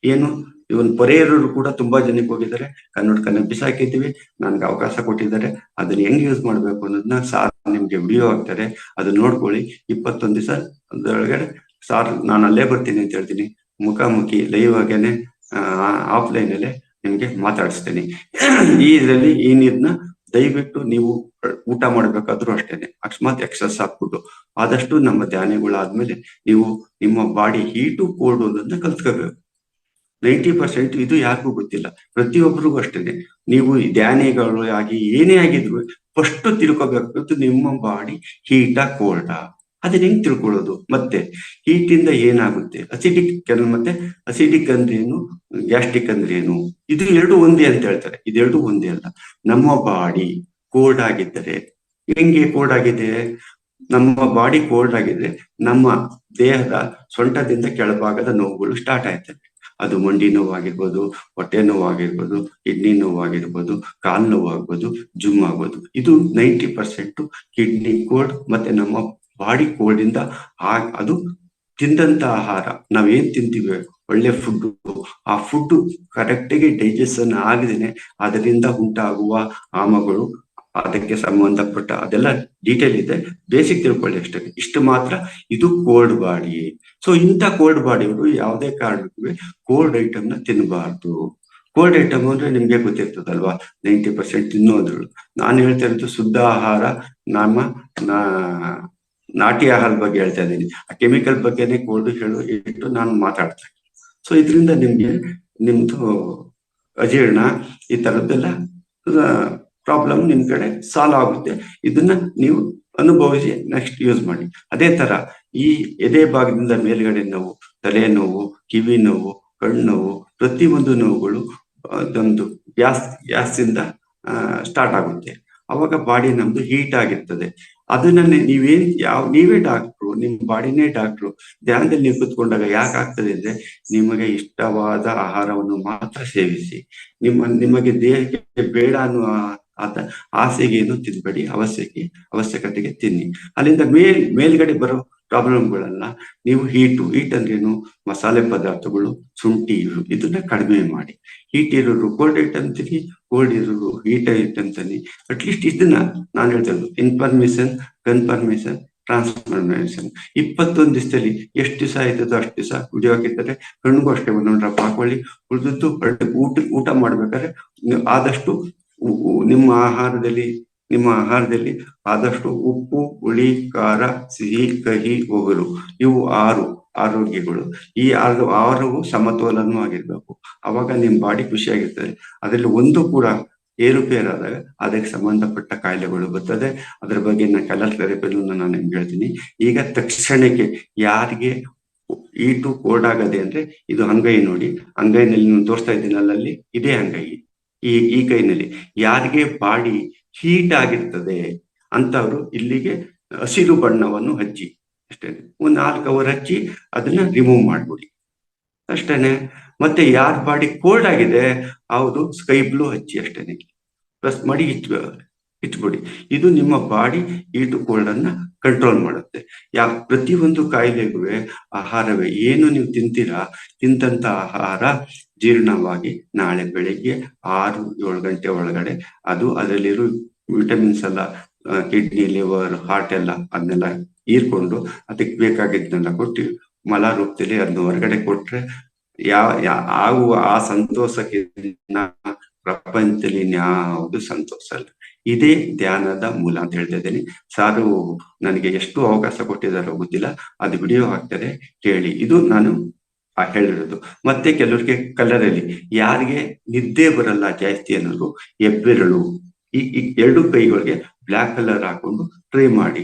Speaker 1: ಏನು ಇವನ್ ಪರಿಯರರು ಕೂಡ ತುಂಬಾ ಜನಕ್ಕೆ ಹೋಗಿದ್ದಾರೆ, ಕನ್ನಡಕನ್ನ ಬಿಸಾಕಿದ್ದೀವಿ, ನನ್ಗೆ ಅವಕಾಶ ಕೊಟ್ಟಿದ್ದಾರೆ, ಅದನ್ನ ಹೆಂಗ್ ಯೂಸ್ ಮಾಡ್ಬೇಕು ಅನ್ನೋದನ್ನ ಸಾರ್ ನಿಮ್ಗೆ ವಿಡಿಯೋ ಹಾಕ್ತಾರೆ, ಅದನ್ನ ನೋಡ್ಕೊಳ್ಳಿ. 21 ದಿವಸ ಅದರೊಳಗಡೆ ಸಾರ್ ನಾನು ಅಲ್ಲೇ ಬರ್ತೀನಿ ಅಂತ ಹೇಳ್ತೀನಿ, ಮುಖಾಮುಖಿ ಲೈವ್ ಆಗೇನೆ ಆಫ್ಲೈನ್ ಅಲ್ಲೇ ನಿಮ್ಗೆ ಮಾತಾಡಿಸ್ತೇನೆ. ಈ ಇದರಲ್ಲಿ ಈ ನೀರ್ನ ದಯವಿಟ್ಟು ನೀವು ಊಟ ಮಾಡ್ಬೇಕಾದ್ರೂ ಅಷ್ಟೇನೆ, ಅಕಸ್ಮಾತ್ ಎಕ್ಸಸ್ ಹಾಕ್ಬಿಟ್ಟು ಆದಷ್ಟು ನಮ್ಮ ಧ್ಯಾನಗಳಾದ್ಮೇಲೆ ನೀವು ನಿಮ್ಮ ಬಾಡಿ ಹೀಟು ಕೋಲ್ಡ್ ಅನ್ನೋದನ್ನ ಕಲ್ತ್ಕೋಬೇಕು. 90% ಇದು ಯಾರಿಗೂ ಗೊತ್ತಿಲ್ಲ, ಪ್ರತಿಯೊಬ್ಬರಿಗೂ ಅಷ್ಟೇನೆ. ನೀವು ಧ್ಯಾನಿಗಳು ಆಗಿ ಏನೇ ಆಗಿದ್ರು ಫಸ್ಟ್ ತಿಳ್ಕೊಬೇಕು ನಿಮ್ಮ ಬಾಡಿ ಹೀಟಾ ಕೋಲ್ಡಾ, ಅದನ್ನ ಹೆಂಗ್ ತಿಳ್ಕೊಳ್ಳೋದು. ಮತ್ತೆ ಹೀಟ್ ಇಂದ ಏನಾಗುತ್ತೆ, ಅಸಿಡಿಕ್ ಮತ್ತೆ ಅಸಿಡಿಕ್ ಅಂದ್ರೆ ಏನು, ಗ್ಯಾಸ್ಟ್ರಿಕ್ ಅಂದ್ರೆ ಏನು, ಇದು ಎರಡು ಒಂದೇ ಅಂತ ಹೇಳ್ತಾರೆ. ಇದೆರಡು ಒಂದೇ ಅಲ್ಲ. ನಮ್ಮ ಬಾಡಿ ಕೋಲ್ಡ್ ಆಗಿದ್ದರೆ, ಹೆಂಗೆ ಕೋಲ್ಡ್ ಆಗಿದೆ, ನಮ್ಮ ಬಾಡಿ ಕೋಲ್ಡ್ ಆಗಿದ್ರೆ ನಮ್ಮ ದೇಹದ ಸೊಂಟದಿಂದ ಕೆಳಭಾಗದ ನೋವುಗಳು ಸ್ಟಾರ್ಟ್ ಆಯ್ತವೆ. ಅದು ಮಂಡಿ ನೋವಾಗಿರ್ಬೋದು, ಹೊಟ್ಟೆ ನೋವಾಗಿರ್ಬೋದು, ಕಿಡ್ನಿ ನೋವಾಗಿರ್ಬೋದು, ಕಾಲ್ ನೋವಾಗ್ಬೋದು, ಜುಮ್ ಆಗ್ಬೋದು. ಇದು 90% ಕಿಡ್ನಿ ಕೋಲ್ಡ್ ಮತ್ತೆ ನಮ್ಮ ಬಾಡಿ ಕೋಲ್ಡ್ ಇಂದ ಅದು ತಿಂದಂತ ಆಹಾರ, ನಾವೇನ್ ತಿಂತೀವಿ ಒಳ್ಳೆ ಫುಡ್, ಆ ಫುಡ್ ಕರೆಕ್ಟಾಗಿ ಡೈಜೆಷನ್ ಆಗದೇನೆ ಅದರಿಂದ ಉಂಟಾಗುವ ಆಮಗಳು, ಅದಕ್ಕೆ ಸಂಬಂಧಪಟ್ಟ ಅದೆಲ್ಲ ಡೀಟೇಲ್ ಇದೆ, ಬೇಸಿಕ್ ತಿಳ್ಕೊಳ್ಳಿ ಅಷ್ಟೇ. ಇಷ್ಟು ಮಾತ್ರ ಇದು ಕೋಲ್ಡ್ ಬಾಡಿ. ಸೊ ಇಂಥ ಕೋಲ್ಡ್ ಬಾಡಿಗಳು ಯಾವುದೇ ಕಾರಣಕ್ಕೂ ಕೋಲ್ಡ್ ಐಟಮ್ ನ ತಿನ್ನಬಾರ್ದು. ಕೋಲ್ಡ್ ಐಟಮ್ ಅಂದ್ರೆ ನಿಮ್ಗೆ ಗೊತ್ತಿರ್ತದಲ್ವಾ, 90% ತಿನ್ನೋದ್ರು. ನಾನು ಹೇಳ್ತಾ ಇರೋದು ಶುದ್ಧ ಆಹಾರ, ನಮ್ಮ ನಾಟಿ ಆಹಾರದ ಬಗ್ಗೆ ಹೇಳ್ತಾ ಇದ್ದೀನಿ. ಆ ಕೆಮಿಕಲ್ ಬಗ್ಗೆನೇ ಕೋಲ್ಡ್ ಹೇಳು ಇಟ್ಟು ನಾನು ಮಾತಾಡ್ತೇನೆ. ಸೊ ಇದರಿಂದ ನಿಮ್ಗೆ ನಿಮ್ದು ಅಜೀರ್ಣ ಈ ತರದ್ದೆಲ್ಲ ಪ್ರಾಬ್ಲಮ್ ನಿಮ್ ಕಡೆ ಸಾಲ್ವ್ ಆಗುತ್ತೆ. ಇದನ್ನ ನೀವು ಅನುಭವಿಸಿ ನೆಕ್ಸ್ಟ್ ಯೂಸ್ ಮಾಡಿ. ಅದೇ ತರ ಈ ಎದೆ ಭಾಗದಿಂದ ಮೇಲ್ಗಡೆ ನೋವು, ತಲೆ ನೋವು, ಕಿವಿ ನೋವು, ಕಣ್ಣು ನೋವು, ಪ್ರತಿಯೊಂದು ನೋವುಗಳು ಅದೊಂದು ಗ್ಯಾಸ್ ಇಂದ ಸ್ಟಾರ್ಟ್ ಆಗುತ್ತೆ. ಅವಾಗ ಬಾಡಿ ನಮ್ದು ಹೀಟ್ ಆಗಿರ್ತದೆ. ಅದನ್ನ ನೀವೇ ಡಾಕ್ಟ್ರು, ನಿಮ್ ಬಾಡಿನೇ ಡಾಕ್ಟ್ರು. ಧ್ಯಾನದಲ್ಲಿ ನೀವು ಕುತ್ಕೊಂಡಾಗ ಯಾಕೆ ಆಗ್ತದೆ ಅಂದ್ರೆ, ನಿಮಗೆ ಇಷ್ಟವಾದ ಆಹಾರವನ್ನು ಮಾತ್ರ ಸೇವಿಸಿ. ನಿಮಗೆ ದೇಹಕ್ಕೆ ಬೇಡ ಅನ್ನುವ ಆಸೆಗೇನು ತಿನ್ಬೇಡಿ, ಅವಶ್ಯಕತೆಗೆ ತಿನ್ನಿ. ಅಲ್ಲಿಂದ ಮೇಲ್ಗಡೆ ಬರೋ ಪ್ರಾಬ್ಲಮ್ಗಳನ್ನ ನೀವು ಹೀಟ್ ಅಂದ್ರೇನು, ಮಸಾಲೆ ಪದಾರ್ಥಗಳು, ಶುಂಠಿ, ಇದನ್ನ ಕಡಿಮೆ ಮಾಡಿ. ಹೀಟ್ ಇರೋರು ಕೋಲ್ಡ್ ಐಟಮ್ ತಿನ್ನಿ, ಕೋಲ್ಡ್ ಇರೋರು ಹೀಟ್ ಐಟಮ್ ತಿನ್ನಿ. ಅಟ್ಲೀಸ್ಟ್ ಇದನ್ನ ನಾನು ಹೇಳ್ತೇನೆ, ಇನ್ಫಾರ್ಮೇಶನ್, ಕನ್ಫರ್ಮೇಶನ್, ಟ್ರಾನ್ಸ್ಫರ್ಮೇಶನ್. 21 ದಿವಸದಲ್ಲಿ ಎಷ್ಟು ದಿವಸ ಆಯ್ತದೋ ಅಷ್ಟು ದಿವಸ ವಿಡಿಯೋ ಹಾಕಿರ್ತಾರೆ. ಕಣ್ಣಿಗೂ ಅಷ್ಟೇ ಒಂದೊಂದು ಡ್ರಾಪ್ ಹಾಕೊಳ್ಳಿ. ಉಳಿದದ್ದು ಊಟ ಮಾಡ್ಬೇಕಾದ್ರೆ ಆದಷ್ಟು ನಿಮ್ಮ ಆಹಾರದಲ್ಲಿ ಆದಷ್ಟು ಉಪ್ಪು, ಹುಳಿ, ಖಾರ, ಸಿಹಿ, ಕಹಿ, ಒಗರು, ಇವು 6 ಆರೋಗ್ಯಗಳು. ಈ 6 ಸಮತೋಲನೂ ಆಗಿರ್ಬೇಕು. ಅವಾಗ ನಿಮ್ ಬಾಡಿ ಖುಷಿಯಾಗಿರ್ತದೆ. ಅದರಲ್ಲಿ ಒಂದು ಕೂಡ ಏರುಪೇರಾದಾಗ ಅದಕ್ಕೆ ಸಂಬಂಧಪಟ್ಟ ಕಾಯಿಲೆಗಳು ಬರ್ತದೆ. ಅದ್ರ ಬಗ್ಗೆ ಕಲರ್ ಥೆರಪಿಯನ್ನು ನಾನು ನಿಮ್ಗೆ ಹೇಳ್ತೀನಿ. ಈಗ ತಕ್ಷಣಕ್ಕೆ ಯಾರಿಗೆ ಈಟು ಕೋಲ್ಡ್ ಆಗದೆ ಅಂದ್ರೆ, ಇದು ಅಂಗೈ ನೋಡಿ, ಅಂಗೈನಲ್ಲಿ ನಾನು ತೋರಿಸ್ತಾ ಇದ್ದೀನಿ ಅಲ್ಲಲ್ಲಿ, ಇದೇ ಅಂಗೈ. ಈ ಕೈನಲ್ಲಿ ಯಾರಿಗೆ ಬಾಡಿ ಹೀಟ್ ಆಗಿರ್ತದೆ ಅಂತವ್ರು ಇಲ್ಲಿಗೆ ಹಸಿರು ಬಣ್ಣವನ್ನು ಹಚ್ಚಿ ಅಷ್ಟೇ, ಒಂದ್ 4 ಅವರ್ ಹಚ್ಚಿ ಅದನ್ನ ರಿಮೂವ್ ಮಾಡ್ಬಿಡಿ ಅಷ್ಟೇನೆ. ಮತ್ತೆ ಯಾರ ಬಾಡಿ ಕೋಲ್ಡ್ ಆಗಿದೆ ಅವರು ಸ್ಕೈ ಬ್ಲೂ ಹಚ್ಚಿ ಅಷ್ಟೇನೆ, ಪ್ಲಸ್ ಮಾಡಿ ಇಟ್ಬಿಡಿ. ಇದು ನಿಮ್ಮ ಬಾಡಿ ಹೀಟು ಕೋಲ್ಡ್ ಅನ್ನ ಕಂಟ್ರೋಲ್ ಮಾಡುತ್ತೆ. ಪ್ರತಿಯೊಂದು ಕಾಯಿಲೆಗೂ ಆಹಾರವೇ. ಏನು ನೀವು ತಿಂತೀರಾ, ತಿಂದಂತ ಆಹಾರ ಜೀರ್ಣವಾಗಿ ನಾಳೆ ಬೆಳಿಗ್ಗೆ 6-7 ಗಂಟೆ ಒಳಗಡೆ ಅದರಲ್ಲಿರೋ ವಿಟಮಿನ್ಸ್ ಎಲ್ಲ ಕಿಡ್ನಿ, ಲಿವರ್, ಹಾರ್ಟ್ ಎಲ್ಲ ಅದನ್ನೆಲ್ಲ ಹೀರ್ಕೊಂಡು ಅದಕ್ಕೆ ಬೇಕಾಗಿದ್ದನ್ನೆಲ್ಲ ಕೊಟ್ಟು ಮಲ ರೂಪದಲ್ಲಿ ಅದನ್ನ ಹೊರಗಡೆ ಕೊಟ್ರೆ ಆಗುವ ಆ ಸಂತೋಷಕ್ಕೆ ಪ್ರಪಂಚದಲ್ಲಿ ಇನ್ಯಾವುದು ಸಂತೋಷ ಅಲ್ಲ. ಇದೇ ಧ್ಯಾನದ ಮೂಲ ಅಂತ ಹೇಳ್ತಾ ಇದ್ದೀನಿ. ಸಾರು ನನಗೆ ಎಷ್ಟು ಅವಕಾಶ ಕೊಟ್ಟಿದಾರೋ ಗೊತ್ತಿಲ್ಲ, ಅದು ವಿಡಿಯೋ ಹಾಕ್ತಾರೆ ಕೇಳಿ. ಇದು ನಾನು ಹೇಳಿರೋದು. ಮತ್ತೆ ಕೆಲವರಿಗೆ ಕಲರಲ್ಲಿ, ಯಾರಿಗೆ ನಿದ್ದೆ ಬರಲ್ಲ ಜಾಸ್ತಿ ಅನ್ನೋರು ಹೆಬ್ಬೆರಳು, ಈ 2 ಕೈಗಳಿಗೆ ಬ್ಲಾಕ್ ಕಲರ್ ಹಾಕೊಂಡು ಟ್ರೈ ಮಾಡಿ,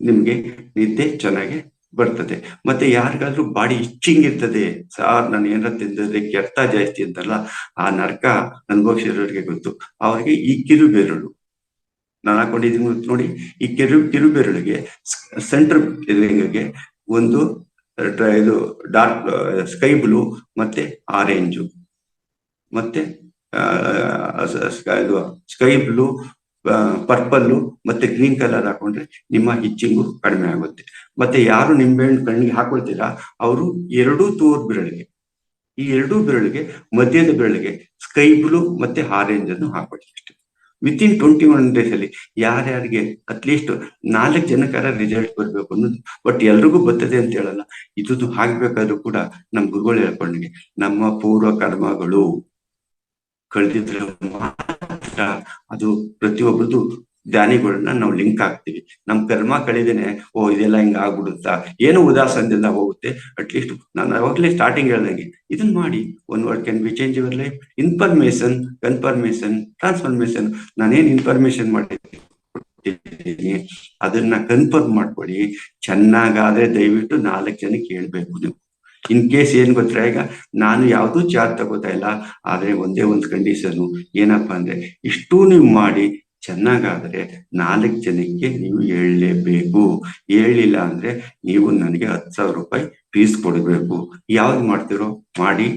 Speaker 1: ನಿಮ್ಗೆ ನಿದ್ದೆ ಚೆನ್ನಾಗಿ ಬರ್ತದೆ. ಮತ್ತೆ ಯಾರಿಗಾದ್ರೂ ಬಾಡಿ ಇಚ್ಚಿಂಗ್ ಇರ್ತದೆ, ಸಾರ್ ನಾನು ಏನಾರ ತಿಂದ್ರೆ ಕೆಟ್ಟ ಜಾಸ್ತಿ ಅಂತಲ್ಲ, ಆ ನರಕ ಅನುಭವಿಸಿರೋರಿಗೆ ಗೊತ್ತು. ಅವ್ರಿಗೆ ಈ ಕಿರುಬೆರಳು ನಾನು ಹಾಕೊಂಡಿದ್ದೀನಿ ನೋಡಿ, ಈ ಕಿರುಬೆರಳಿಗೆ ಸೆಂಟರ್ ಗೆ ಒಂದು ಇದು ಡಾರ್ಕ್ ಸ್ಕೈ ಬ್ಲೂ ಮತ್ತೆ ಆರೆಂಜು ಮತ್ತೆ ಇದು ಸ್ಕೈ ಬ್ಲೂ, ಪರ್ಪಲ್ಲು ಮತ್ತೆ ಗ್ರೀನ್ ಕಲರ್ ಹಾಕೊಂಡ್ರೆ ನಿಮ್ಮ ಇಚ್ಚಿಂಗು ಕಡಿಮೆ ಆಗುತ್ತೆ. ಮತ್ತೆ ಯಾರು ನಿಂಬೆಹಣ್ಣು ಕಣ್ಣಿಗೆ ಹಾಕೊಳ್ತೀರಾ ಅವರು 2 ತೋರ್ ಬೆರಳಿಗೆ ಈ ಎರಡೂ ಬೆರಳಿಗೆ ಮಧ್ಯದ ಬೆರಳಿಗೆ ಸ್ಕೈ ಬ್ಲೂ ಮತ್ತೆ ಆರೆಂಜ್ ಅನ್ನು ಹಾಕೊಳ್ಳಿ ಅಷ್ಟೇ. ವಿತಿನ್ 21 days ಅಲ್ಲಿ ಯಾರ್ಯಾರಿಗೆ ಅಟ್ಲೀಸ್ಟ್ 4 ಜನಕ್ಕಾರ ರಿಸಲ್ಟ್ ಬರ್ಬೇಕು ಅನ್ನೋದು. ಬಟ್ ಎಲ್ರಿಗೂ ಬರ್ತದೆ ಅಂತ ಹೇಳಲ್ಲ. ಇದು ಆಗ್ಬೇಕಾದ್ರೂ ಕೂಡ ನಮ್ ಗುರುಗಳು ಹೇಳ್ಕೊಂಡ್ಗೆ ನಮ್ಮ ಪೂರ್ವ ಕರ್ಮಗಳು ಕಳೆದಿದ್ರೆ ಮಾತ್ರ ಅದು ಪ್ರತಿಯೊಬ್ಬರದು ಧ್ಯಾನಿಗಳನ್ನ ನಾವು ಲಿಂಕ್ ಆಗ್ತೀವಿ. ನಮ್ ಕರ್ಮ ಕಳೆದೇನೆ ಇದೆಲ್ಲ ಹಿಂಗ ಆಗ್ಬಿಡುತ್ತಾ ಏನೋ ಉದಾಸನದಿಂದ ಹೋಗುತ್ತೆ. ಅಟ್ಲೀಸ್ಟ್ ನಾನು ಅವಾಗಲೇ ಸ್ಟಾರ್ಟಿಂಗ್ ಹೇಳ್ದಂಗೆ ಇದನ್ನ ಮಾಡಿ. One word can be change your life. Information, confirmation, transformation. ನಾನೇನ್ ಇನ್ಫಾರ್ಮೇಶನ್ ಮಾಡಿದ್ದೀನಿ ಅದನ್ನ ಕನ್ಫರ್ಮ್ ಮಾಡ್ಕೊಳ್ಳಿ. ಚೆನ್ನಾಗಾದ್ರೆ ದಯವಿಟ್ಟು 4 ಜನಕ್ಕೆ ಹೇಳ್ಬೇಕು ನೀವು. ಇನ್ ಕೇಸ್ ಏನ್ ಗೊತ್ತಾ, ಈಗ ನಾನು ಯಾವ್ದು ಚಾರ್ಜ್ ತಗೋತಾ ಇಲ್ಲ. ಆದ್ರೆ ಒಂದೇ ಒಂದು ಕಂಡೀಷನ್ ಏನಪ್ಪಾ ಅಂದ್ರೆ, ಇಷ್ಟು ನೀವು ಮಾಡಿ ಚೆನ್ನಾಗಾದ್ರೆ 4 ಜನಕ್ಕೆ ನೀವು ಹೇಳಲೇಬೇಕು. ಹೇಳಿಲ್ಲ ಅಂದ್ರೆ ನೀವು ನನಗೆ 10,000 ರೂಪಾಯಿ ಫೀಸ್ ಕೊಡಬೇಕು. ಯಾವ್ದು ಮಾಡ್ತಿರೋ ಮಾಡಿ.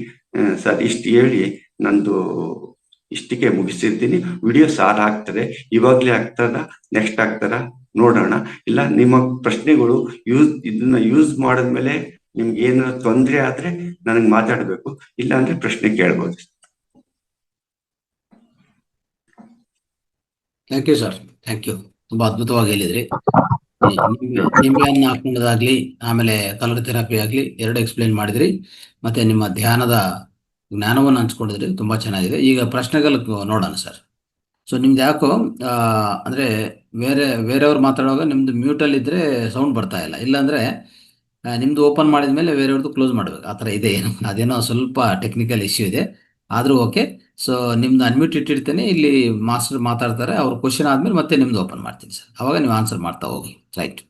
Speaker 1: ಸರ್ ಇಷ್ಟು ಹೇಳಿ ನಂದು ಇಷ್ಟಕ್ಕೆ ಮುಗಿಸಿರ್ತೀನಿ. ವಿಡಿಯೋ ಸಾರ್ ಆಗ್ತದೆ. ಇವಾಗ್ಲೇ ಆಗ್ತದ, ನೆಕ್ಸ್ಟ್ ಆಗ್ತಾರ ನೋಡೋಣ. ಇಲ್ಲ ನಿಮ್ಮ ಪ್ರಶ್ನೆಗಳು ಇದನ್ನ ಯೂಸ್ ಮಾಡಿದ್ಮೇಲೆ ನಿಮ್ಗೆ ಏನಾದ್ರು ತೊಂದರೆ ಆದ್ರೆ ನನಗ್ ಮಾತಾಡ್ಬೇಕು. ಇಲ್ಲ ಅಂದ್ರೆ ಪ್ರಶ್ನೆ ಕೇಳ್ಬೋದು.
Speaker 2: Thank you sir, thank you. ತುಂಬಾ ಅದ್ಭುತವಾಗಿ ಹೇಳಿದ್ರಿ. ನಿಂಬೆ ಹಣ್ಣು ಹಾಕೊಂಡದಾಗ್ಲಿ, ಆಮೇಲೆ ಕಲರ್ ಥೆರಪಿ ಆಗ್ಲಿ, ಎರಡು ಎಕ್ಸ್ಪ್ಲೈನ್ ಮಾಡಿದ್ರಿ. ಮತ್ತೆ ನಿಮ್ಮ ಧ್ಯಾನದ ಜ್ಞಾನವನ್ನು ಹಂಚ್ಕೊಂಡಿದ್ರಿ. ತುಂಬಾ ಚೆನ್ನಾಗಿದೆ. ಈಗ ಪ್ರಶ್ನೆಗಳು ನೋಡೋಣ ಸರ್. ಸೊ ನಿಮ್ದು ಯಾಕೋ ಅಂದ್ರೆ ಬೇರೆಯವ್ರು ಮಾತಾಡುವಾಗ ನಿಮ್ದು ಮ್ಯೂಟಲ್ಲಿ ಇದ್ರೆ ಸೌಂಡ್ ಬರ್ತಾ ಇಲ್ಲ. ಇಲ್ಲಾಂದ್ರೆ ನಿಮ್ದು ಓಪನ್ ಮಾಡಿದ್ಮೇಲೆ ಬೇರೆಯವ್ರದ್ದು ಕ್ಲೋಸ್ ಮಾಡ್ಬೇಕು. ಆ ಥರ ಇದೆ. ಏನು ಅದೇನೋ ಸ್ವಲ್ಪ ಟೆಕ್ನಿಕಲ್ ಇಶ್ಯೂ ಇದೆ. ಆದ್ರೂ ಓಕೆ. ಸೊ ನಿಮ್ದು ಅನ್ಮ್ಯೂಟ್ ಇಟ್ಟಿರ್ತೇನೆ. ಇಲ್ಲಿ ಮಾಸ್ಟರ್ ಮಾತಾಡ್ತಾರೆ. ಅವ್ರ ಕ್ವಶನ್ ಆದ್ಮೇಲೆ ಮತ್ತೆ ನಿಮ್ದು ಓಪನ್ ಮಾಡ್ತೀನಿ ಸರ್. ಅವಾಗ ನೀವು ಆನ್ಸರ್ ಮಾಡ್ತಾ ಹೋಗಿ. ರೈಟ್,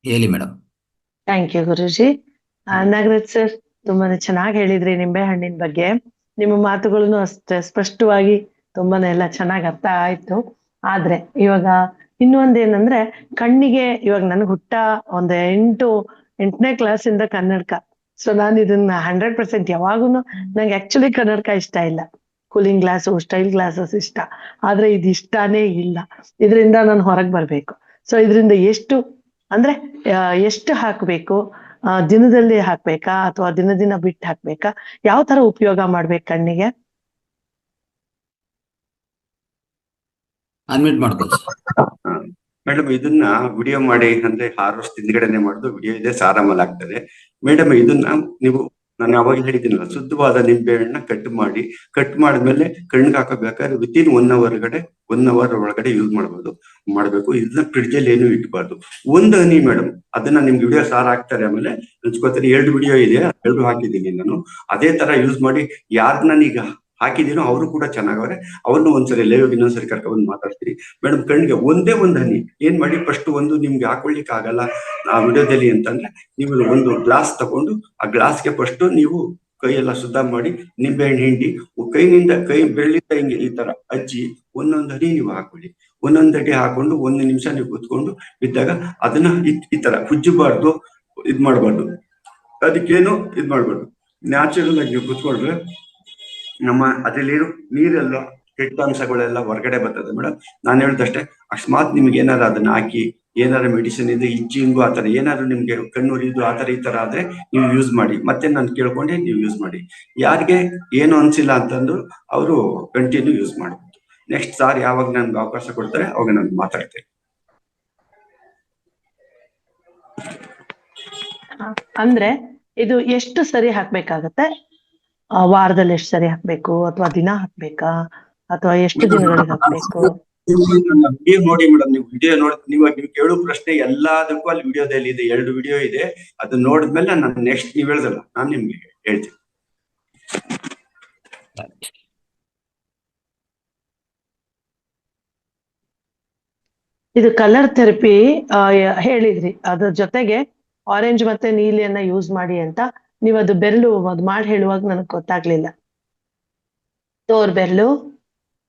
Speaker 2: ಹೇಳಿ madam.
Speaker 3: Thank you Guruji. Nagaraj sir, ತುಂಬಾನೇ ಚೆನ್ನಾಗಿ ಹೇಳಿದ್ರಿ ನಿಂಬೆ ಹಣ್ಣಿನ ಬಗ್ಗೆ. ನಿಮ್ಮ ಮಾತುಗಳನ್ನು ಅಷ್ಟೇ ಸ್ಪಷ್ಟವಾಗಿ ತುಂಬಾನೇ ಎಲ್ಲ ಚೆನ್ನಾಗಿ ಅರ್ಥ ಆಯ್ತು. ಆದ್ರೆ ಇವಾಗ ಇನ್ನೊಂದೇನಂದ್ರೆ, ಕಣ್ಣಿಗೆ ಇವಾಗ ನನಗೆ ಒಂದು 8ನೇ ಕ್ಲಾಸಿಂದ ಕನ್ನಡಕ. ಸೊ ನಾನು ಇದನ್ನ 100% ಯಾವಾಗೂನು, ನಂಗೆ ಆಕ್ಚುಲಿ ಕನ್ನಡಕ ಇಷ್ಟ ಇಲ್ಲ. ಕೂಲಿಂಗ್ ಗ್ಲಾಸು, ಸ್ಟೈಲ್ ಗ್ಲಾಸಸ್ ಇಷ್ಟ. ಆದ್ರೆ ಇದು ಇಷ್ಟಾನೇ ಇಲ್ಲ. ಇದರಿಂದ ನಾನು ಹೊರಗೆ ಬರ್ಬೇಕು. ಸೊ ಇದರಿಂದ ಎಷ್ಟು ಹಾಕ್ಬೇಕು? ದಿನದಲ್ಲಿ ಹಾಕ್ಬೇಕಾ ಅಥವಾ ದಿನ ಬಿಟ್ಟು ಹಾಕ್ಬೇಕಾ? ಯಾವ ತರ ಉಪಯೋಗ ಮಾಡ್ಬೇಕು ಕಣ್ಣಿಗೆ?
Speaker 2: ಅನ್ಮ್ಯೂಟ್ ಮಾಡ್ಕೊಳ್ಳಿ.
Speaker 1: ಮೇಡಮ್ ಇದನ್ನ ವಿಡಿಯೋ ಮಾಡಿ, ಅಂದ್ರೆ 6 ವರ್ಷದ ಹಿಂದ್ಗಡೆನೆ ಮಾಡುದು ವಿಡಿಯೋ ಇದೆ, ಸಾರಾಮಲ್ ಆಗ್ತದೆ. ಮೇಡಮ್ ಇದನ್ನ ನೀವು, ನಾನು ಯಾವಾಗ ಹೇಳಿದ್ದೀನಲ್ಲ, ಶುದ್ಧವಾದ ನಿಂಬೆ ಹಣ್ಣನ್ನ ಕಟ್ ಮಾಡಿದ್ಮೇಲೆ ಕಣ್ಣಿಗೆ ಹಾಕಬೇಕಾದ್ರೆ ವಿತಿನ್ 1 ಅವರ್ ಒಳಗಡೆ ಯೂಸ್ ಮಾಡ್ಬೇಕು. ಇದನ್ನ ಫ್ರಿಡ್ಜ್ ಅಲ್ಲಿ ಏನು ಇಟ್ಬಾರ್ದು. ಒಂದು ಹನಿ ಮೇಡಮ್, ಅದನ್ನ ನಿಮ್ಗೆ ವಿಡಿಯೋ ಸಾರ್ ಹಾಕ್ತಾರೆ, ಆಮೇಲೆ ಹಂಚ್ಕೋತಾರೆ. 2 ವಿಡಿಯೋ ಇದೆ, 2 ಹಾಕಿದ್ದೀನಿ ನಾನು. ಅದೇ ತರ ಯೂಸ್ ಮಾಡಿ. ಯಾರನ್ನ ಈಗ ಹಾಕಿದೀನೋ ಅವರು ಕೂಡ ಚೆನ್ನಾಗವ್ರೆ. ಅವ್ರನ್ನ ಒಂದ್ಸರಿ ಲೈವ್ ಇನ್ನೊಂದ್ಸರಿ ಕರ್ಕೊಂಡ್ ಮಾತಾಡ್ತೀರಿ. ಮೇಡಮ್ ಕಣ್ಣಿಗೆ ಒಂದೇ ಒಂದು ಹನಿ ಏನ್ ಮಾಡಿ, ಫಸ್ಟ್ ಒಂದು ನಿಮ್ಗೆ ಹಾಕೊಳ್ಳಿಕ್ ಆಗಲ್ಲ ಆ ವಿಡಿಯೋದಲ್ಲಿ ಅಂತಂದ್ರೆ, ನೀವು ಒಂದು ಗ್ಲಾಸ್ ತಗೊಂಡು ಆ ಗ್ಲಾಸ್ಗೆ ಫಸ್ಟ್ ನೀವು ಕೈ ಎಲ್ಲ ಶುದ್ಧ ಮಾಡಿ ನಿಂಬೆ ಹಣ್ಣು ಹಿಂಡಿ ಕೈ ಬೆಳ್ಳಿಂದ ಹಿಂಗೆ ಈ ತರ ಅಜ್ಜಿ ಒಂದೊಂದು ಹನಿ ನೀವು ಹಾಕೊಳ್ಳಿ. ಒಂದೊಂದು ಅಡಿ ಹಾಕೊಂಡು 1 ನಿಮಿಷ ನೀವು ಕುತ್ಕೊಂಡು ಬಿದ್ದಾಗ ಅದನ್ನ ಈ ತರ ಉಜ್ಜಬಾರ್ದು, ಇದ್ ಮಾಡ್ಬಾರ್ದು. ಅದಕ್ಕೇನು ಇದ್ ಮಾಡ್ಬಾರ್ದು. ನ್ಯಾಚುರಲ್ ಆಗಿ ನೀವು ಕುತ್ಕೊಂಡ್ರೆ ನಮ್ಮ ಅದ್ರಲ್ಲಿರೋ ನೀರೆಲ್ಲ ಕೆಟ್ಟ ಅಂಶಗಳೆಲ್ಲ ಹೊರಗಡೆ ಬರ್ತದೆ ಮೇಡಮ್. ನಾನು ಹೇಳ್ದಷ್ಟೇ, ಅಕಸ್ಮಾತ್ ನಿಮ್ಗೆ ಏನಾದ್ರು ಅದನ್ನ ಹಾಕಿ ಏನಾದ್ರು ಮೆಡಿಸಿನ್ ಇದೆ, ಇಚ್ಚಿಂಗು ಆತರ ಏನಾದ್ರು ನಿಮ್ಗೆ ಕಣ್ಣುರಿದು ಆತರ ಈ ತರ ಆದ್ರೆ ನೀವು ಯೂಸ್ ಮಾಡಿ. ಮತ್ತೆ ನಾನು ಕೇಳ್ಕೊಂಡೆ ನೀವು ಯೂಸ್ ಮಾಡಿ. ಯಾರಿಗೆ ಏನು ಅನ್ಸಿಲ್ಲ ಅಂತಂದು ಅವರು ಕಂಟಿನ್ಯೂ ಯೂಸ್ ಮಾಡ್ಬೋದು. ನೆಕ್ಸ್ಟ್ ಸಾರ್ ಯಾವಾಗ ನನ್ಗೆ ಅವಕಾಶ ಕೊಡ್ತಾರೆ ಅವಾಗ ನಾನು ಮಾತಾಡ್ತೇನೆ.
Speaker 3: ಅಂದ್ರೆ ಇದು ಎಷ್ಟು ಸರಿ ಹಾಕ್ಬೇಕಾಗತ್ತೆ? ವಾರದಲ್ಲಿ ಎಷ್ಟು ಸರಿ ಹಾಕ್ಬೇಕು, ಅಥವಾ ದಿನ ಹಾಕ್ಬೇಕಾ, ಅಥವಾ ಎಷ್ಟು ದಿನಗಳಿಗೆ ಹಾಕ್ಬೇಕು?
Speaker 1: ವಿಡಿಯೋ ನೋಡಿ ಮೇಡಮ್, ನೀವು ವಿಡಿಯೋ ನೋಡಿ, ನೀವು ಕೇಳೋ ಪ್ರಶ್ನೆ ಎಲ್ಲದಕ್ಕೂ ಅಲ್ಲಿ ವಿಡಿಯೋದಲ್ಲಿ ಇದೆ. 2 ವಿಡಿಯೋ ಇದೆ. ಅದನ್ನ ನೋಡಿದ್ಮೇಲೆ ನಾನು ನೆಕ್ಸ್ಟ್ ನೀವು ಹೇಳ್ದಲ್ಲ, ನಾನು ನಿಮ್ಗೆ ಹೇಳ್ತೀನಿ.
Speaker 3: ಇದು ಕಲರ್ ಥೆರಪಿ ಹೇಳಿದ್ರಿ, ಅದ್ರ ಜೊತೆಗೆ ಆರೆಂಜ್ ಮತ್ತೆ ನೀಲಿಯನ್ನ ಯೂಸ್ ಮಾಡಿ ಅಂತ. ನೀವು ಅದು ಬೆರಳು ಅದು ಮಾಡಿ ಹೇಳುವಾಗ ನನಗೆ ಗೊತ್ತಾಗ್ಲಿಲ್ಲ. ತೋರ್ ಬೆರಳು.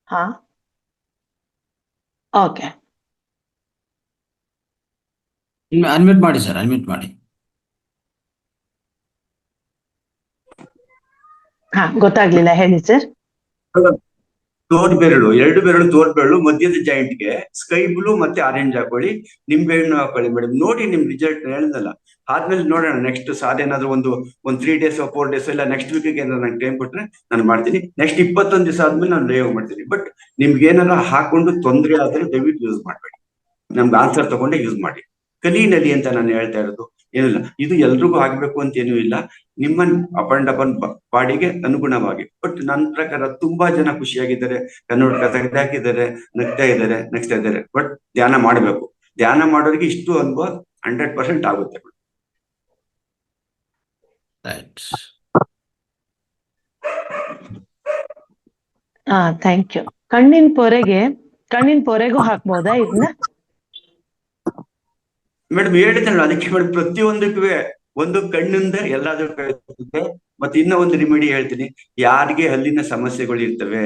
Speaker 3: ಹಾ, ಓಕೆ.
Speaker 2: ಅನ್ಮ್ಯೂಟ್ ಮಾಡಿ ಸರ್, ಅನ್ಮ್ಯೂಟ್ ಮಾಡಿ.
Speaker 3: ಹಾ, ಗೊತ್ತಾಗ್ಲಿಲ್ಲ, ಹೇಳಿ ಸರ್.
Speaker 1: ತೋರ್ಬೆರಳು, 2 ಬೆರಳು ತೋರ್ಬೆರಳು ಮಧ್ಯದ ಜಾಯಿಂಟ್ಗೆ ಸ್ಕೈ ಬ್ಲೂ ಮತ್ತೆ ಆರೆಂಜ್ ಹಾಕೊಳ್ಳಿ, ನಿಂಬೆ ಹಣ್ಣು ಹಾಕೊಳ್ಳಿ ಮೇಡಮ್. ನೋಡಿ ನಿಮ್ ರಿಸಲ್ಟ್ ಹೇಳಿದ್ನಲ್ಲ. ಆದ್ಮೇಲೆ ನೋಡೋಣ ನೆಕ್ಸ್ಟ್ ಏನಾದ್ರು ಒಂದು 3 days 4 days ಇಲ್ಲ ನೆಕ್ಸ್ಟ್ ವೀಕಿಗೆ ಏನಾದ್ರು ನಂಗೆ ಟೈಮ್ ಕೊಟ್ರೆ ನಾನು ಮಾಡ್ತೀನಿ. ನೆಕ್ಸ್ಟ್ 21 ದಿವಸ ಆದ್ಮೇಲೆ ನಾನು ಲೈವ್ ಮಾಡ್ತೀನಿ. ಬಟ್ ನಿಮ್ಗೆ ಏನಾರ ಹಾಕೊಂಡು ತೊಂದರೆ ಆದ್ರೆ ದಯವಿಟ್ಟು ಯೂಸ್ ಮಾಡ್ಬೇಡಿ, ನಮ್ಗೆ ಆನ್ಸರ್ ತಗೊಂಡೆ ಯೂಸ್ ಮಾಡಿ. ಕಲೀನಲ್ಲಿ ಅಂತ ನಾನು ಹೇಳ್ತಾ ಇರೋದು ಏನಿಲ್ಲ, ಇದು ಎಲ್ರಿಗೂ ಆಗ್ಬೇಕು ಅಂತ ಏನೂ ಇಲ್ಲ, ನಿಮ್ಮ ಅಪ್ ಅಂಡ್ ಬಾಡಿಗೆ ಅನುಗುಣವಾಗಿ. ಬಟ್ ನನ್ನ ಪ್ರಕಾರ ತುಂಬಾ ಜನ ಖುಷಿಯಾಗಿದ್ದಾರೆ, ಕನ್ನಡ ತೆಗೆದಾಕಿದ್ದಾರೆ, ನಗ್ತಾ ಇದ್ದಾರೆ. ಬಟ್ ಧ್ಯಾನ ಮಾಡ್ಬೇಕು. ಧ್ಯಾನ ಮಾಡೋರಿಗೆ ಇಷ್ಟು ಅನುಭವ 100% ಆಗುತ್ತೆ.
Speaker 3: Thank you. ಕಣ್ಣಿನ ಪೊರೆಗೂ ಹಾಕ್ಬೋದಾ ಇದನ್ನ?
Speaker 1: ಮೇಡಮ್ ಹೇಳಿದ್ನಲ್ಲ, ಅದಕ್ಕೆ ಮೇಡಮ್ ಪ್ರತಿಯೊಂದಕ್ಕೂ ಒಂದು ಕಣ್ಣಿಂದ ಎಲ್ಲದಕ್ಕೂ. ಮತ್ತೆ ಇನ್ನೂ ಒಂದು ರೆಮಿಡಿ ಹೇಳ್ತೀನಿ. ಯಾರಿಗೆ ಹಲ್ಲಿನ ಸಮಸ್ಯೆಗಳು ಇರ್ತವೆ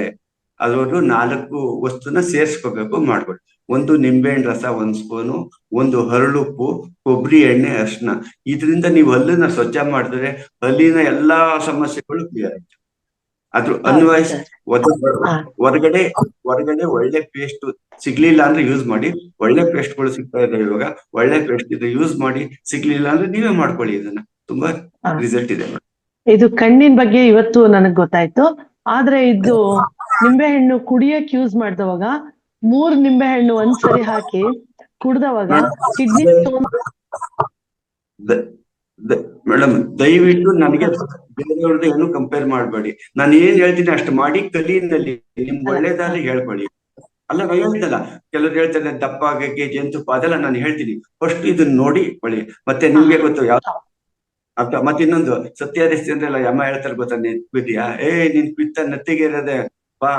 Speaker 1: ಅದೊಂದು 4 ವಸ್ತುನ ಸೇರ್ಸ್ಕೋಬೇಕು ಮಾಡ್ಕೊಳ್ಳಿ. ಒಂದು ನಿಂಬೆಹಣ್ಣು ರಸ 1 ಸ್ಪೂನು, ಒಂದು ಹರಳುಪ್ಪು, ಕೊಬ್ಬರಿ ಎಣ್ಣೆ, ಅರಿಶಿನ. ಇದರಿಂದ ನೀವು ಹಲ್ಲನ್ನ ಸ್ವಚ್ಛ ಮಾಡಿದ್ರೆ ಹಲ್ಲಿನ ಎಲ್ಲಾ ಸಮಸ್ಯೆಗಳು ಕ್ಲಿಯರ್ ಆಯ್ತು. ಅದ್ರ ಅನ್ವಯಿಸ್ ಹೊರಗಡೆ ಒಳ್ಳೆ ಪೇಸ್ಟ್ ಸಿಗ್ಲಿಲ್ಲ ಅಂದ್ರೆ ಯೂಸ್ ಮಾಡಿ. ಒಳ್ಳೆ ಪೇಸ್ಟ್ಗಳು ಸಿಗ್ತಾ ಇದಾವೆ ಇವಾಗ, ಒಳ್ಳೆ ಪೇಸ್ಟ್ ಇದೆ ಯೂಸ್ ಮಾಡಿ. ಸಿಗ್ಲಿಲ್ಲ ಅಂದ್ರೆ ನೀವೇ ಮಾಡ್ಕೊಳ್ಳಿ, ಇದನ್ನ ತುಂಬಾ ರಿಸಲ್ಟ್ ಇದೆ.
Speaker 3: ಇದು ಕಣ್ಣಿನ ಬಗ್ಗೆ ಇವತ್ತು ನನಗ್ ಗೊತ್ತಾಯ್ತು. ಆದ್ರೆ ಇದು ನಿಂಬೆಹಣ್ಣು ಕುಡಿಯಕ್ ಯೂಸ್ ಮಾಡಿದವಾಗ 3 ನಿಂಬೆಹಣ್ಣು ಒಂದ್ಸರಿ ಹಾಕಿ ಕುಡ್ದವಾಗ ಕಿಡ್ನಿ
Speaker 1: ಮೇಡಮ್ ದಯವಿಟ್ಟು ನನಗೆ ಬೇರೆಯವ್ರದ್ದು ಏನು ಕಂಪೇರ್ ಮಾಡ್ಬೇಡಿ. ನಾನು ಏನ್ ಹೇಳ್ತೀನಿ ಅಷ್ಟು ಮಾಡಿ ಕಲೀನಲ್ಲಿ ನಿಮ್ಗೆ ಒಳ್ಳೇದಾದ್ರೆ ಹೇಳ್ಕೊಳ್ಳಿ. ಅಲ್ಲ ಹೇಳ್ತಲ್ಲ, ಕೆಲವ್ರು ಹೇಳ್ತಾರೆ ದಪ್ಪ ಆಗಕ್ಕೆ ಜೇನುತುಪ್ಪ, ಅದೆಲ್ಲ ನಾನು ಹೇಳ್ತೀನಿ. ಫಸ್ಟ್ ಇದನ್ನ ನೋಡಿ ಒಳ್ಳೆ. ಮತ್ತೆ ನಿಮ್ಗೆ ಗೊತ್ತು ಯಾವ ಮತ್ತೆ ಇನ್ನೊಂದು ಸತ್ಯಾರಿಸ್ತಿ ಅಂದ್ರಲ್ಲ, ಅಮ್ಮ ಹೇಳ್ತಾರೆ ಗೊತ್ತಾ, ನೆನ್ಪಿದ್ಯಾ? ನಿನ್ ಪಿತ್ತ ನೆತ್ತಿಗೆ ಇರೋದೆ ಬಾ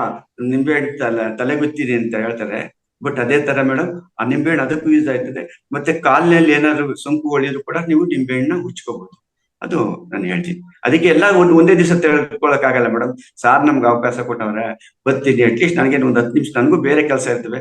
Speaker 1: ನಿಂಬೆ ಹಣ್ಣು ತಲೆ ಬಿತ್ತೀನಿ ಅಂತ ಹೇಳ್ತಾರೆ. ಬಟ್ ಅದೇ ತರ ಮೇಡಮ್ ಆ ನಿಂಬೆಹಣ್ಣು ಅದಕ್ಕೂ ಯೂಸ್ ಆಯ್ತದೆ. ಮತ್ತೆ ಕಾಲಿನಲ್ಲಿ ಏನಾದ್ರು ಸೋಂಕು ಹೊಳಿದ್ರು ಕೂಡ ನೀವು ನಿಂಬೆಹಣ್ಣ ಉಚ್ಕೋಬಹುದು. ಅದು ನಾನು ಹೇಳ್ತೀನಿ. ಅದಕ್ಕೆ ಎಲ್ಲ ಒಂದೇ ದಿವಸ ತಿಳ್ಕೊಳಕ್ ಆಗಲ್ಲ ಮೇಡಮ್. ಸಾರ್ ನಮ್ಗೆ ಅವಕಾಶ ಕೊಟ್ಟವ್ರೆ, ಬರ್ತೀನಿ. ಅಟ್ಲೀಸ್ಟ್ ನನಗೆ ಒಂದು 10 ನಿಮಿಷ, ನನಗೂ ಬೇರೆ ಕೆಲಸ ಇರ್ತವೆ.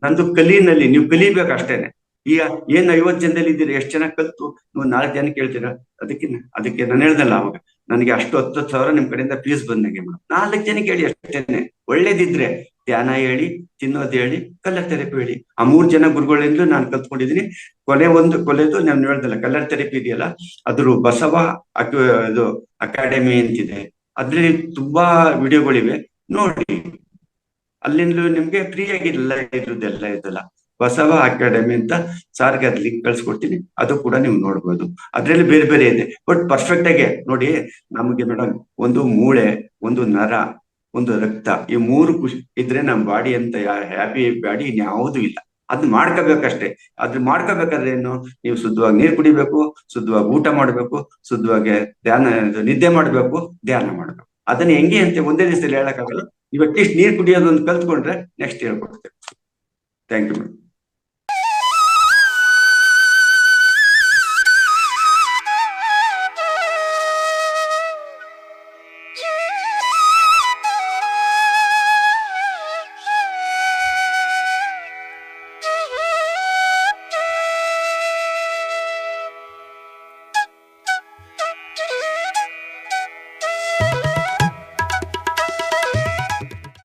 Speaker 1: ನಂದು ಕಲಿನಲ್ಲಿ ನೀವು ಕಲಿಬೇಕು ಅಷ್ಟೇನೆ. ಈಗ 50 ಜನದಲ್ಲಿ ಇದ್ದೀರಿ, ಎಷ್ಟು ಜನ ಕಲ್ತು ನೀವು 4 ಜನ ಕೇಳ್ತೀರಾ? ಅದಕ್ಕೆ ನಾನು ಹೇಳ್ದಲ್ಲ ಅವಾಗ, ನನಗೆ ಅಷ್ಟು 10,000 ನಿಮ್ ಕಡೆಯಿಂದ ಫೀಸ್ ಬಂದಂಗೆ ಮೇಡಮ್. 4 ಜನ ಕೇಳಿ ಅಷ್ಟೇನೆ. ಒಳ್ಳೇದಿದ್ರೆ ಧ್ಯಾನ ಹೇಳಿ, ತಿನ್ನೋದು ಹೇಳಿ, ಕಲರ್ ಥೆರಪಿ ಹೇಳಿ. ಆ 3 ಜನ ಗುರುಗಳಿಂದ ನಾನು ಕಲ್ತ್ಕೊಂಡಿದ್ದೀನಿ. ಕೊಲೆದು ನಾನು ಹೇಳ್ದಲ್ಲ, ಕಲರ್ ಥೆರಪಿ ಇದೆಯಲ್ಲ, ಅದ್ರ ಬಸವ ಇದು ಅಕಾಡೆಮಿ ಅಂತಿದೆ. ಅದ್ರಲ್ಲಿ ತುಂಬಾ ವಿಡಿಯೋಗಳಿವೆ, ನೋಡಿ. ಅಲ್ಲಿಂದಲೂ ನಿಮ್ಗೆ ಫ್ರೀ ಆಗಿಲ್ಲ ಇರೋದೆಲ್ಲ ಇದೆಲ್ಲ. ಬಸವ ಅಕಾಡೆಮಿ ಅಂತ ಸಾರ್ಗೆ ಅದ್ ಲಿಂಕ್ ಕಳ್ಸಿಕೊಡ್ತೀನಿ, ಅದು ಕೂಡ ನೀವು ನೋಡ್ಬೋದು. ಅದ್ರಲ್ಲಿ ಬೇರೆ ಬೇರೆ ಇದೆ. ಬಟ್ ಪರ್ಫೆಕ್ಟ್ ಆಗಿ ನೋಡಿ. ನಮ್ಗೆ ಮೇಡಮ್ ಒಂದು ಮೂಳೆ, ಒಂದು ನರ, ಒಂದು ರಕ್ತ, ಈ 3 ಖುಷಿ ಇದ್ರೆ ನಮ್ ಬಾಡಿ ಅಂತ ಹ್ಯಾಪಿ ಬಾಡಿ ಇನ್ಯಾವುದೂ ಇಲ್ಲ. ಅದ್ ಮಾಡ್ಕೋಬೇಕಷ್ಟೇ. ಮಾಡ್ಕೋಬೇಕಾದ್ರೆ ಏನು, ನೀವು ಶುದ್ಧವಾಗಿ ನೀರ್ ಕುಡಿಬೇಕು, ಶುದ್ಧವಾಗಿ ಊಟ ಮಾಡ್ಬೇಕು, ಶುದ್ಧವಾಗಿ ನಿದ್ದೆ ಮಾಡ್ಬೇಕು, ಧ್ಯಾನ ಮಾಡ್ಬೇಕು. ಅದನ್ನ ಹೆಂಗೆ ಅಂತ ಒಂದೇ ದಿವಸದಲ್ಲಿ ಹೇಳಕ್ಕಾಗಲ್ಲ. ನೀವು ಅಟ್ಲೀಸ್ಟ್ ನೀರ್ ಕುಡಿಯೋದೊಂದು ಕಲ್ತ್ಕೊಂಡ್ರೆ ನೆಕ್ಸ್ಟ್ ಹೇಳ್ಕೊಡ್ತೇವೆ. Thank you madam.